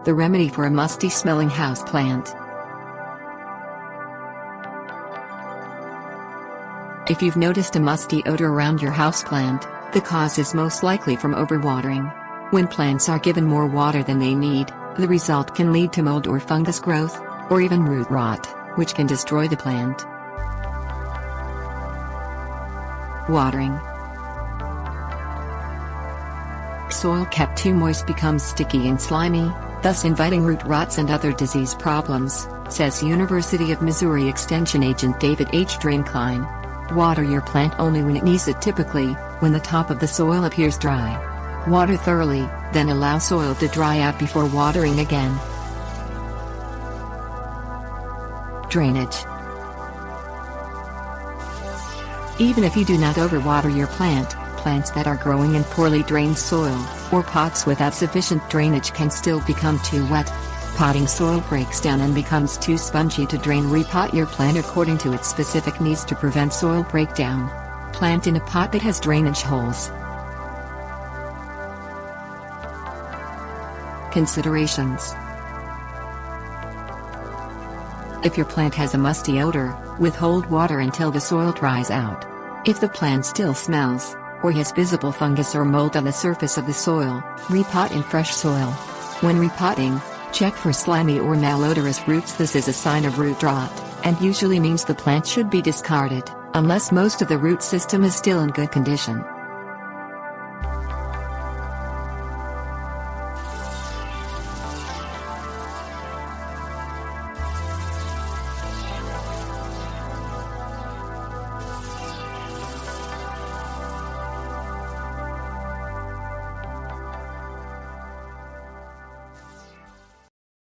The remedy for a musty smelling house plant. If you've noticed a musty odor around your houseplant, the cause is most likely from overwatering. When plants are given more water than they need, the result can lead to mold or fungus growth, or even root rot, which can destroy the plant. Watering. Soil kept too moist becomes sticky and slimy, thus inviting root rots and other disease problems, says University of Missouri Extension agent David H. Draincline. Water your plant only when it needs it, typically when the top of the soil appears dry. Water thoroughly, then allow soil to dry out before watering again. Drainage. Even if you do not overwater your plant, plants that are growing in poorly drained soil, or pots without sufficient drainage can still become too wet. Potting soil breaks down and becomes too spongy to drain. Repot your plant according to its specific needs to prevent soil breakdown. Plant in a pot that has drainage holes. Considerations. If your plant has a musty odor, withhold water until the soil dries out. If the plant still smells, or has visible fungus or mold on the surface of the soil, repot in fresh soil. When repotting, check for slimy or malodorous roots. This is a sign of root rot, and usually means the plant should be discarded, unless most of the root system is still in good condition.